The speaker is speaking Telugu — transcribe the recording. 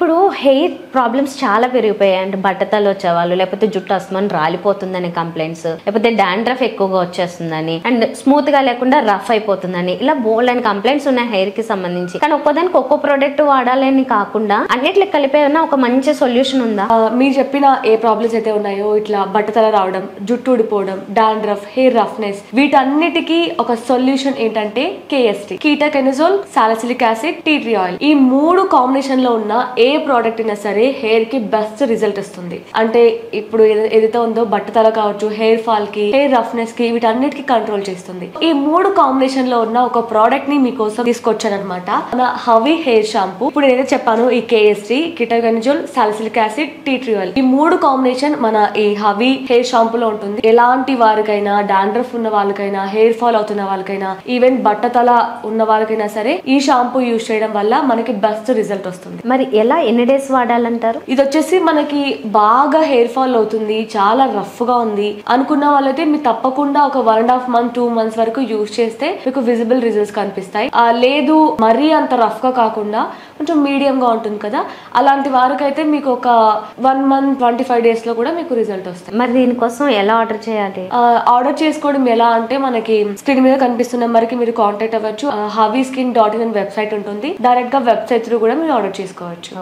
ఇప్పుడు హెయిర్ ప్రాబ్లమ్స్ చాలా పెరిగిపోయాయి. అంటే బట్టతలు వచ్చేవాళ్ళు, లేకపోతే జుట్టు అస్మాన్ రాలిపోతుందని కంప్లైంట్స్, లేకపోతే డాండ్రఫ్ ఎక్కువగా వచ్చేస్తుందని, అండ్ స్మూత్ గా లేకుండా రఫ్ అయిపోతుందని, ఇలా బోల్డ్ అండ్ కంప్లైంట్స్ ఉన్నాయి హెయిర్ కి సంబంధించి. కానీ ఒక్కోదానికి ఒక్కో ప్రోడక్ట్ వాడాలని కాకుండా అన్నిట్లో కలిపే ఉన్న ఒక మంచి సొల్యూషన్ ఉందా? మీరు చెప్పిన ఏ ప్రాబ్లమ్స్ అయితే ఉన్నాయో, ఇట్లా బట్టతల రావడం, జుట్టు ఊడిపోవడం, డాండ్రఫ్, హెయిర్ రఫ్నెస్, వీటన్నిటికీ ఒక సొల్యూషన్ ఏంటంటే KST, ketoconazole, salicylic acid, tea tree oil. ఈ 3 కాంబినేషన్ లో ఉన్న ఏ ప్రోడక్ట్ అయినా సరే హెయిర్ కి బెస్ట్ రిజల్ట్ వస్తుంది. అంటే ఇప్పుడు ఏదైతే ఉందో బట్టతల కావచ్చు, హెయిర్ ఫాల్ కి, హెయిర్ రఫ్నెస్ కి, వీటన్నిటికి కంట్రోల్ చేస్తుంది. ఈ 3 కాంబినేషన్ లో ఉన్న ఒక ప్రోడక్ట్ ని మీకోసం తీసుకొచ్చాను అనమాట. మన హవీ హెయిర్ షాంపూ. ఇప్పుడు ఏదైతే చెప్పాను, ఈ KST, ketoconazole, salicylic acid, tea tree oil, ఈ 3 కాంబినేషన్ మన ఈ హవీ హెయిర్ షాంపూలో ఉంటుంది. ఎలాంటి వారికైనా, డాండ్రఫ్ ఉన్న వాళ్ళకైనా, హెయిర్ ఫాల్ అవుతున్న వాళ్ళకైనా, ఈవెన్ బట్టతల ఉన్న వాళ్ళకైనా సరే ఈ షాంపూ యూజ్ చేయడం వల్ల మనకి బెస్ట్ రిజల్ట్ వస్తుంది. మరి ఎలా, ఎన్ని డేస్ వాడాలంటారు? ఇది వచ్చేసి మనకి బాగా హెయిర్ ఫాల్ అవుతుంది, చాలా రఫ్ గా ఉంది అనుకున్న వాళ్ళైతే మీరు తప్పకుండా ఒక 1.5 month 2 months వరకు యూజ్ చేస్తే మీకు విజిబుల్ రిజల్ట్స్ కనిపిస్తాయి. లేదు మరీ అంత రఫ్ గా కాకుండా కొంచెం మీడియం గా ఉంటుంది కదా, అలాంటి వారికైతే మీకు ఒక 1 month 25 days లో కూడా మీకు రిజల్ట్ వస్తాయి. మరి దీనికోసం ఎలా ఆర్డర్ చేయాలి? ఆర్డర్ చేసుకోవడం ఎలా అంటే, మనకి స్క్రీన్ మీద కనిపిస్తున్న నెంబర్కి మీరు కాంటాక్ట్ అవ్వచ్చు. havyskin.in వెబ్సైట్ ఉంటుంది. డైరెక్ట్ గా వెబ్సైట్ త్రూ కూడా మీరు ఆర్డర్ చేసుకోవచ్చు.